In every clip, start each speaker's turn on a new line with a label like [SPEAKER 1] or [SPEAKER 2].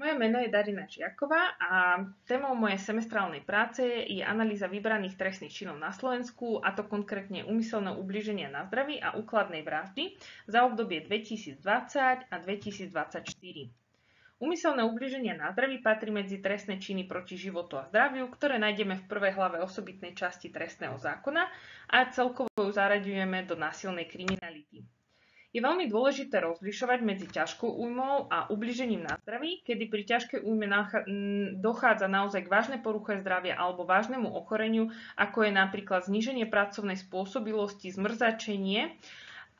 [SPEAKER 1] Moje meno je Darina Čiaková a témou mojej semestrálnej práce je analýza vybraných trestných činov na Slovensku, a to konkrétne úmyselné ublíženie na zdraví a úkladnej vraždy za obdobie 2020 a 2024. Úmyselné ublíženie na zdraví patrí medzi trestné činy proti životu a zdraviu, ktoré nájdeme v prvej hlave osobitnej časti trestného zákona a celkovo ju zaraďujeme do násilnej kriminality. Je veľmi dôležité rozlišovať medzi ťažkou újmou a ublížením na zdraví, kedy pri ťažkej újme dochádza naozaj k vážnej poruche zdravia alebo vážnemu ochoreniu, ako je napríklad zníženie pracovnej spôsobilosti, zmrzačenie,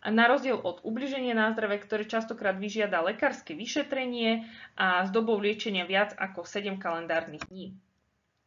[SPEAKER 1] na rozdiel od ublíženia na zdravie, ktoré častokrát vyžiada lekárske vyšetrenie a s dobou liečenia viac ako 7 kalendárnych dní.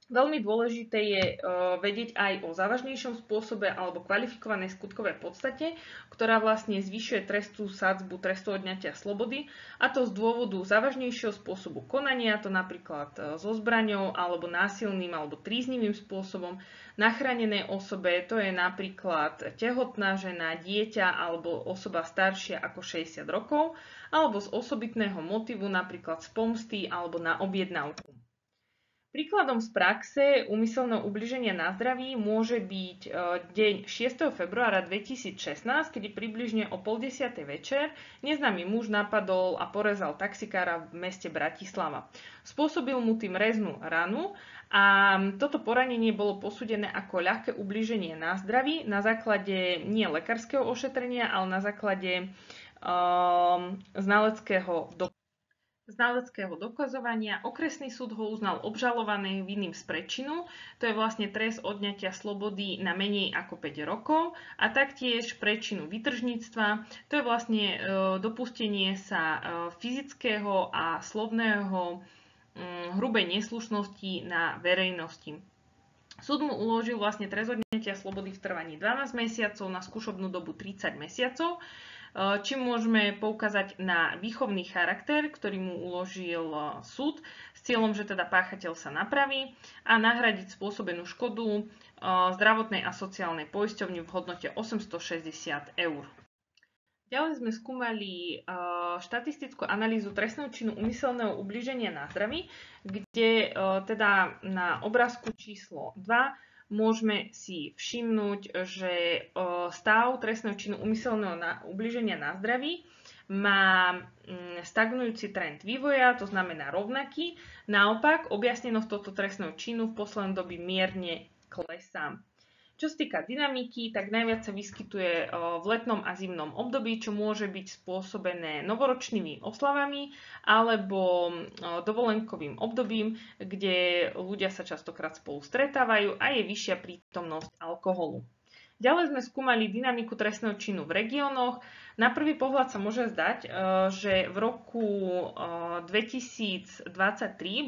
[SPEAKER 1] Veľmi dôležité je vedieť aj o závažnejšom spôsobe alebo kvalifikovanej skutkovej podstate, ktorá vlastne zvyšuje trestnú sadzbu trestu odňatia slobody, a to z dôvodu závažnejšieho spôsobu konania, to napríklad so zbraňou alebo násilným alebo tríznivým spôsobom na chránenej osobe, to je napríklad tehotná žena, dieťa alebo osoba staršia ako 60 rokov, alebo z osobitného motivu, napríklad z pomsty alebo na objednávku. Príkladom z praxe úmyselného ubliženia na zdraví môže byť deň 6. februára 2016, kedy približne o 9:30 večer neznámy muž napadol a porezal taxikára v meste Bratislava. Spôsobil mu tým reznú ranu a toto poranenie bolo posúdené ako ľahké ublíženie na zdraví na základe nie lekárskeho ošetrenia, ale na základe znaleckého dokazovania. Okresný súd ho uznal obžalovaný vinným z prečinu, to je vlastne trest odňatia slobody na menej ako 5 rokov, a taktiež prečinu výtržníctva, to je vlastne dopustenie sa fyzického a slovného hrubej neslušnosti na verejnosti. Súd mu uložil vlastne trest odňatia slobody v trvaní 12 mesiacov na skúšobnú dobu 30 mesiacov, čím môžeme poukázať na výchovný charakter, ktorý mu uložil súd s cieľom, že teda páchateľ sa napraví a nahradiť spôsobenú škodu zdravotnej a sociálnej poisťovni v hodnote 860 eur. Ďalej sme skúmali štatistickú analýzu trestného činu úmyselného ublíženia na zdraví, kde teda na obrázku číslo 2 môžeme si všimnúť, že stav trestného činu úmyselného ublíženia na zdraví má stagnujúci trend vývoja, to znamená rovnaký. Naopak, objasnenosť tohto trestného činu v poslednej dobe mierne klesá. Čo sa týka dynamiky, tak najviac sa vyskytuje v letnom a zimnom období, čo môže byť spôsobené novoročnými oslavami alebo dovolenkovým obdobím, kde ľudia sa častokrát spolu stretávajú a je vyššia prítomnosť alkoholu. Ďalej sme skúmali dynamiku trestného činu v regiónoch. Na prvý pohľad sa môže zdať, že v roku 2023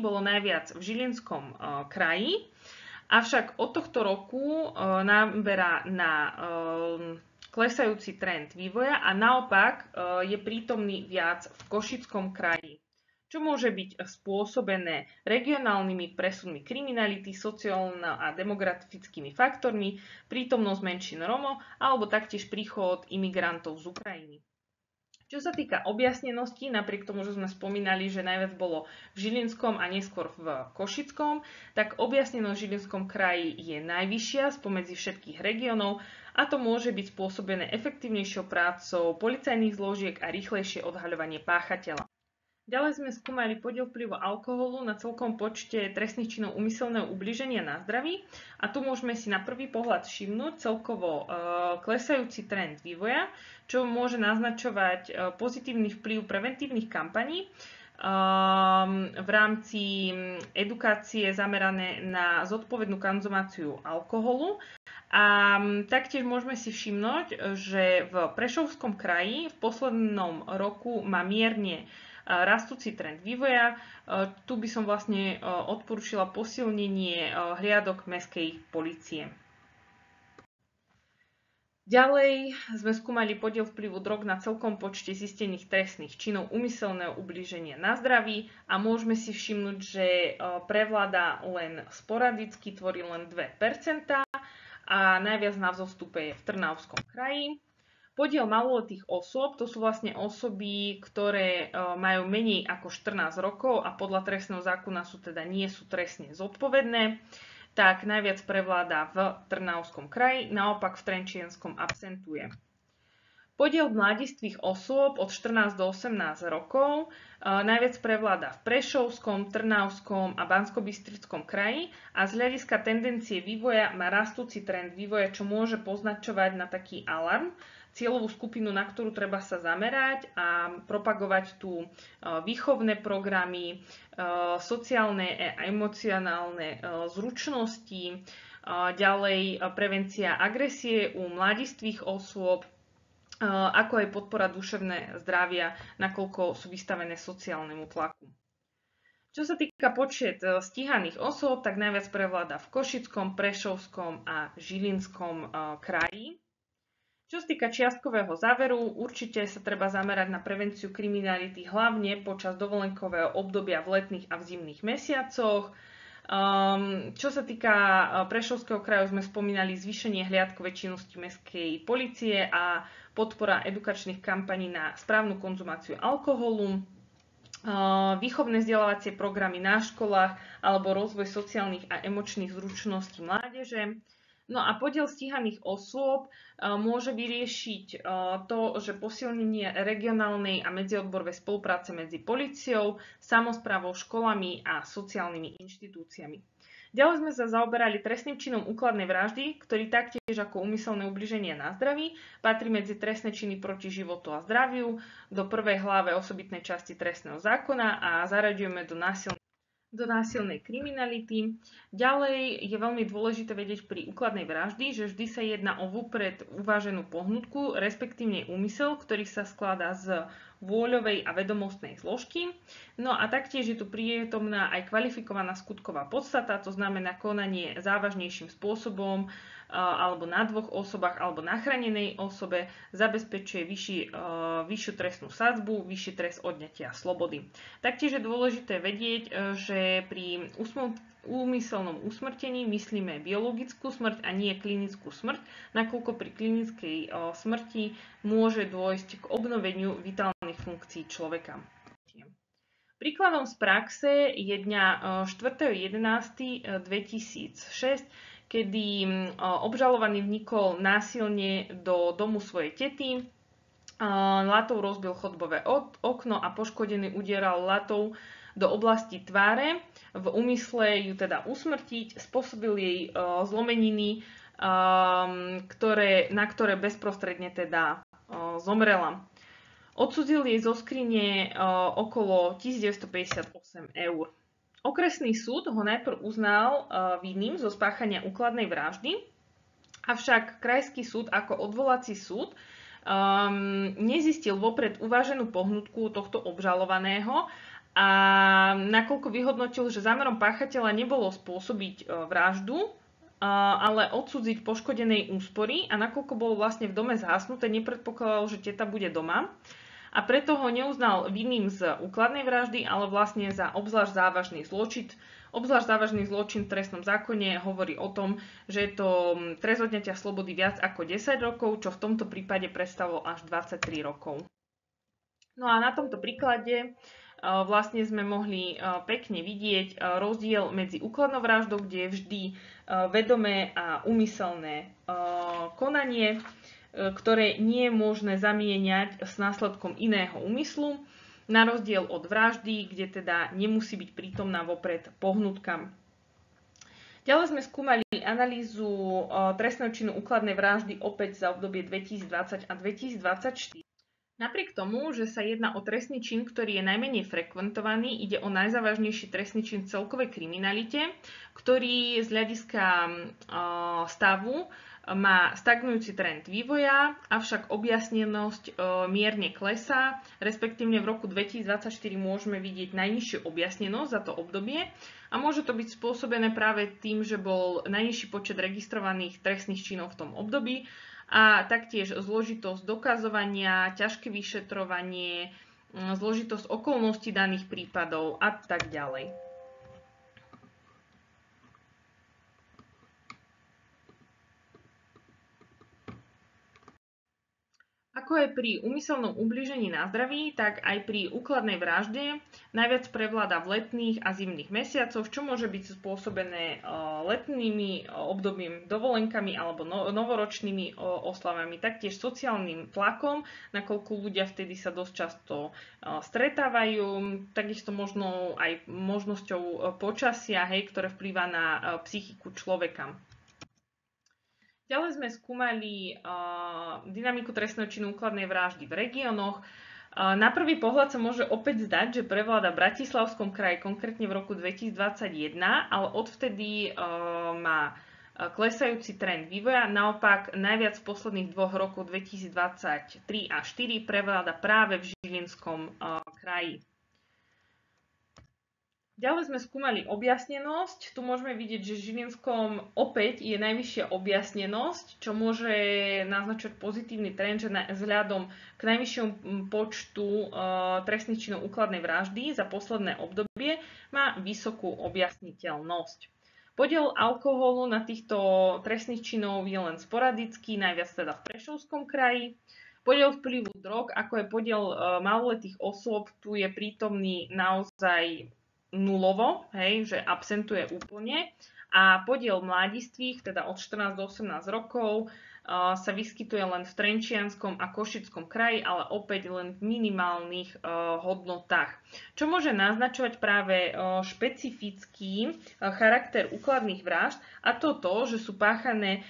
[SPEAKER 1] bolo najviac v Žilinskom kraji, avšak od tohto roku naberá na klesajúci trend vývoja a naopak je prítomný viac v Košickom kraji, čo môže byť spôsobené regionálnymi presunmi kriminality, sociálno a demografickými faktormi, prítomnosť menšín Rómov alebo taktiež príchod imigrantov z Ukrajiny. Čo sa týka objasnenosti, napriek tomu, že sme spomínali, že najviac bolo v Žilinskom a neskôr v Košickom, tak objasnenosť v Žilinskom kraji je najvyššia spomedzi všetkých regiónov, a to môže byť spôsobené efektívnejšou prácou policajných zložiek a rýchlejšie odhaľovanie páchateľa. Ďalej sme skúmali podiel vplyvu alkoholu na celkom počte trestných činov úmyselného ublíženia na zdraví, a tu môžeme si na prvý pohľad všimnúť celkovo klesajúci trend vývoja, čo môže naznačovať pozitívny vplyv preventívnych kampaní v rámci edukácie zamerané na zodpovednú konzumáciu alkoholu. A taktiež môžeme si všimnúť, že v Prešovskom kraji v poslednom roku má mierne rastúci trend vývoja. Tu by som vlastne odporúčila posilnenie hliadok mestskej polície. Ďalej sme skúmali podiel vplyvu drog na celkom počte zistených trestných činov úmyselného ublíženia na zdraví a môžeme si všimnúť, že prevláda len sporadicky, tvorí len 2% a najviac na vzostupe je v Trnavskom kraji. Podiel maloletých osôb, to sú vlastne osoby, ktoré majú menej ako 14 rokov a podľa trestného zákona nie sú trestne zodpovedné, tak najviac prevláda v Trnavskom kraji, naopak v Trenčianskom absentuje. Podiel mladistvých osôb od 14 do 18 rokov najviac prevláda v Prešovskom, Trnavskom a Banskobystrickom kraji a z hľadiska tendencie vývoja má rastúci trend vývoja, čo môže poznačovať na taký alarm, cieľovú skupinu, na ktorú treba sa zamerať a propagovať tu výchovné programy, sociálne a emocionálne zručnosti, ďalej prevencia agresie u mladistvých osôb, ako aj podpora duševného zdravia, nakoľko sú vystavené sociálnemu tlaku. Čo sa týka počet stíhaných osôb, tak najviac prevláda v Košickom, Prešovskom a Žilinskom kraji. Čo sa týka čiastkového záveru, určite sa treba zamerať na prevenciu kriminality hlavne počas dovolenkového obdobia v letných a v zimných mesiacoch. Čo sa týka Prešovského kraju, sme spomínali zvýšenie hliadkovej činnosti mestskej polície a podpora edukačných kampaní na správnu konzumáciu alkoholu, výchovné vzdelávacie programy na školách alebo rozvoj sociálnych a emočných zručností mládeže. No a podiel stíhaných osôb môže vyriešiť to, že posilnenie regionálnej a medziodborovej spolupráce medzi políciou, samosprávou, školami a sociálnymi inštitúciami. Ďalej sme sa zaoberali trestným činom úkladnej vraždy, ktorý taktiež ako úmyselné ubliženie na zdraví patrí medzi trestné činy proti životu a zdraviu do prvej hlave osobitnej časti trestného zákona a zaraďujeme do násilnej kriminality. Ďalej je veľmi dôležité vedieť pri úkladnej vraždy, že vždy sa jedná o vopred uváženú pohnutku, respektívne úmysel, ktorý sa skladá z vôľovej a vedomostnej zložky. No a taktiež je tu prítomná aj kvalifikovaná skutková podstata, to znamená konanie závažnejším spôsobom alebo na dvoch osobách alebo na chránenej osobe zabezpečuje vyššiu trestnú sadzbu, vyšší trest odňatia slobody. Taktiež je dôležité vedieť, že pri úmyselnom usmrtení myslíme biologickú smrť a nie klinickú smrť, nakoľko pri klinickej smrti môže dôjsť k obnoveniu vitálnych funkcií človeka. Príkladom z praxe je dňa 4.11.2006, kedy obžalovaný vnikol násilne do domu svojej tety, latou rozbil chodbové okno a poškodený udieral latou do oblasti tváre v úmysle ju teda usmrtiť, spôsobil jej zlomeniny, na ktoré bezprostredne teda zomrela. Odsudzil jej zo skrine okolo 1958 eur. Okresný súd ho najprv uznal vinným zo spáchania úkladnej vraždy, avšak krajský súd ako odvolací súd nezistil vopred uváženú pohnutku tohto obžalovaného a nakoľko vyhodnotil, že zámerom páchateľa nebolo spôsobiť vraždu, ale odsúdiť poškodenej úspory a nakoľko bolo vlastne v dome zhasnuté, nepredpokladal, že teta bude doma. A preto ho neuznal vinným z úkladnej vraždy, ale vlastne za obzvlášť závažný zločin. Obzvlášť závažný zločin v trestnom zákone hovorí o tom, že je to trest odňatia slobody viac ako 10 rokov, čo v tomto prípade predstavilo až 23 rokov. No a na tomto príklade vlastne sme mohli pekne vidieť rozdiel medzi úkladnou vraždou, kde je vždy vedomé a úmyselné konanie, ktoré nie je možné zamieňať s následkom iného úmyslu, na rozdiel od vraždy, kde teda nemusí byť prítomná vopred pohnutka. Ďalej sme skúmali analýzu trestného činu úkladnej vraždy opäť za obdobie 2020 a 2024. Napriek tomu, že sa jedná o trestný čin, ktorý je najmenej frekventovaný, ide o najzávažnejší trestný čin v celkovej kriminalite, ktorý z hľadiska stavu má stagnujúci trend vývoja, avšak objasnenosť mierne klesá, respektívne v roku 2024 môžeme vidieť najnižšiu objasnenosť za to obdobie a môže to byť spôsobené práve tým, že bol najnižší počet registrovaných trestných činov v tom období a taktiež zložitosť dokazovania, ťažké vyšetrovanie, zložitosť okolností daných prípadov a tak ďalej. Ako je pri úmyselnom ublížení na zdraví, tak aj pri úkladnej vražde najviac prevláda v letných a zimných mesiacoch, čo môže byť spôsobené letnými obdobím, dovolenkami alebo novoročnými oslavami, taktiež sociálnym tlakom, nakoľko ľudia vtedy sa dosť často stretávajú, takisto možno aj možnosťou počasia, ktoré vplýva na psychiku človeka. Ďalej sme skúmali dynamiku trestného činu úkladnej vraždy v regiónoch. Na prvý pohľad sa môže opäť zdať, že prevláda v Bratislavskom kraji, konkrétne v roku 2021, ale odvtedy má klesajúci trend vývoja. Naopak najviac v posledných 2 rokoch 2023 a 2024 prevláda práve v Žilinskom kraji. Ďalej sme skúmali objasnenosť. Tu môžeme vidieť, že v Žilinskom opäť je najvyššia objasnenosť, čo môže naznačovať pozitívny trend, že vzhľadom k najvyššiemu počtu trestných činov úkladnej vraždy za posledné obdobie má vysokú objasniteľnosť. Podiel alkoholu na týchto trestných činov je len sporadický, najviac teda v Prešovskom kraji. Podiel vplyvu drog, ako je podiel maloletých osôb, tu je prítomný naozaj nulovo, že absentuje úplne. A podiel mladistvých, teda od 14 do 18 rokov, sa vyskytuje len v Trenčianskom a Košickom kraji, ale opäť len v minimálnych hodnotách. Čo môže naznačovať práve špecifický charakter úkladných vražd, a to, že sú páchané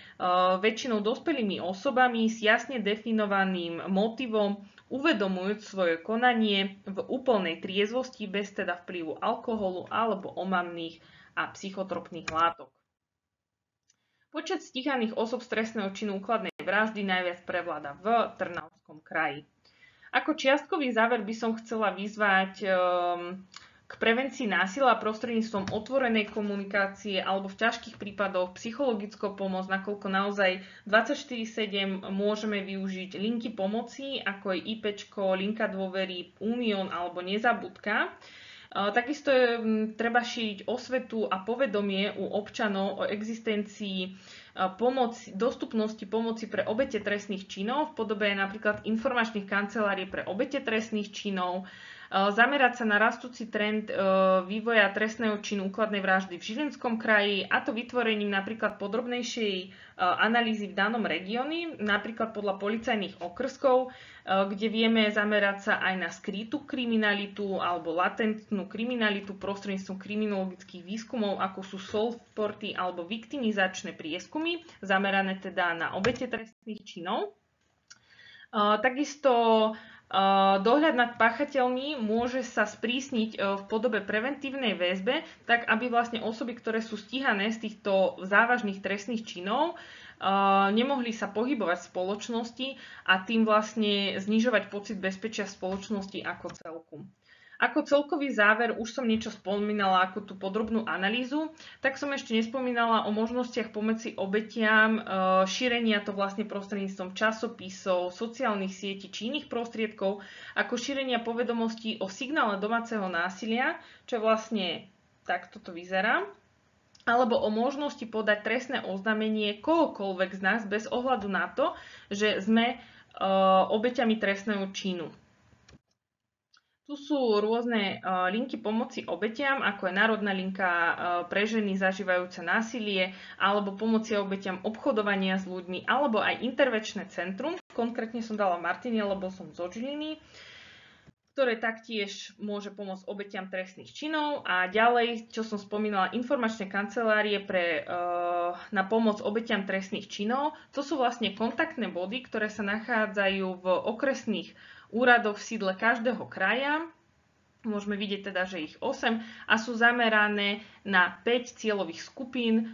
[SPEAKER 1] väčšinou dospelými osobami s jasne definovaným motivom, uvedomujúc svoje konanie v úplnej triezvosti bez teda vplyvu alkoholu alebo omamných a psychotropných látok. Počet stíhaných osob z trestného činu úkladnej vraždy najviac prevláda v Trnavskom kraji. Ako čiastkový záver by som chcela vyzvať k prevencii násilia prostredníctvom otvorenej komunikácie alebo v ťažkých prípadoch psychologickú pomoc, nakoľko naozaj 24/7 môžeme využiť linky pomoci, ako je IPčko, linka dôvery, Unión alebo Nezabudka. Takisto treba šíriť osvetu a povedomie u občanov o existencii dostupnosti pomoci pre obete trestných činov v podobe napríklad informačných kancelárií pre obete trestných činov, zamerať sa na rastúci trend vývoja trestného činu úkladnej vraždy v Žilinskom kraji, a to vytvorením napríklad podrobnejšej analýzy v danom regióne, napríklad podľa policajných okrskov, kde vieme zamerať sa aj na skrytú kriminalitu alebo latentnú kriminalitu prostredníctvom kriminologických výskumov, ako sú solporty alebo viktimizačné prieskumy, zamerané teda na obete trestných činov. Takisto dohľad nad páchateľmi môže sa sprísniť v podobe preventívnej väzbe, tak aby vlastne osoby, ktoré sú stíhané z týchto závažných trestných činov, nemohli sa pohybovať v spoločnosti a tým vlastne znižovať pocit bezpečia v spoločnosti ako celku. Ako celkový záver, už som niečo spomínala ako tú podrobnú analýzu, tak som ešte nespomínala o možnostiach pomoci obetiam, šírenia to vlastne prostredníctvom časopisov, sociálnych sietí či iných prostriedkov, ako šírenia povedomostí o signále domáceho násilia, čo vlastne takto to vyzerá, alebo o možnosti podať trestné oznámenie kohokoľvek z nás bez ohľadu na to, že sme obeťami trestného činu. Tu sú rôzne linky pomoci obetiam, ako je Národná linka pre ženy zažívajúce násilie, alebo pomoci obetiam obchodovania s ľuďmi, alebo aj intervenčné centrum. Konkrétne som dala Martine, lebo som zo Žiliny, ktoré taktiež môže pomôcť obetiam trestných činov. A ďalej, čo som spomínala, informačné kancelárie na pomoc obetiam trestných činov. To sú vlastne kontaktné body, ktoré sa nachádzajú v okresných úradoch v sídle každého kraja. Môžeme vidieť teda, že ich 8 a sú zamerané na 5 cieľových skupín: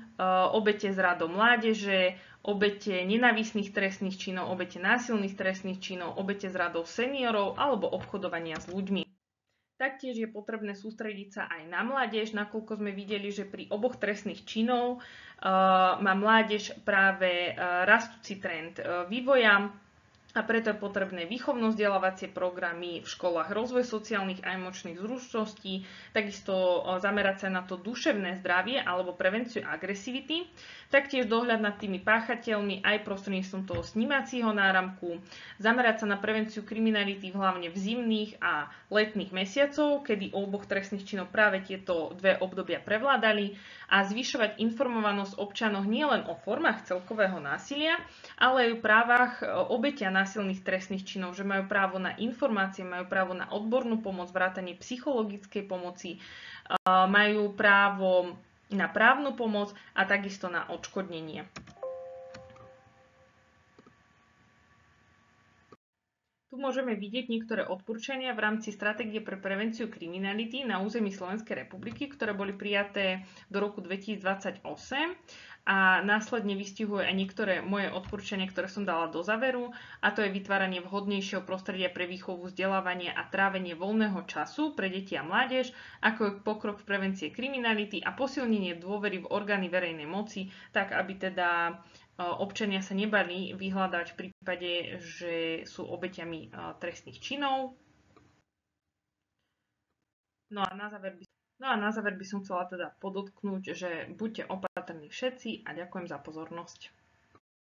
[SPEAKER 1] obete zradom mládeže, obete nenávistných trestných činov, obete násilných trestných činov, obete zradov seniorov alebo obchodovania s ľuďmi. Taktiež je potrebné sústrediť sa aj na mládež, nakoľko sme videli, že pri oboch trestných činov má mládež práve rastúci trend vývoja. a preto je potrebné výchovno-vzdelávacie programy v školách, rozvoj sociálnych a emočných zručností, takisto zamerať sa na to duševné zdravie alebo prevenciu agresivity, taktiež dohľad nad tými páchateľmi aj prostredníctvom toho snímacieho náramku, zamerať sa na prevenciu kriminality hlavne v zimných a letných mesiacov, kedy u oboch trestných činov práve tieto dve obdobia prevládali, a zvyšovať informovanosť občanov nielen o formách celkového násilia, ale aj o právach obetia násilných trestných činov, že majú právo na informácie, majú právo na odbornú pomoc, vrátanie psychologickej pomoci, majú právo na právnu pomoc a takisto na odškodnenie. Tu môžeme vidieť niektoré odporúčania v rámci stratégie pre prevenciu kriminality na území Slovenskej republiky, ktoré boli prijaté do roku 2028 a následne vystihuje aj niektoré moje odporúčania, ktoré som dala do záveru, a to je vytváranie vhodnejšieho prostredia pre výchovu, vzdelávanie a trávenie voľného času pre deti a mládež, ako je pokrok v prevencii kriminality a posilnenie dôvery v orgány verejnej moci, tak aby teda občania sa nebali vyhľadať v prípade, že sú obeťami trestných činov. No a na záver by som chcela teda podotknúť, že buďte opatrní všetci a ďakujem za pozornosť.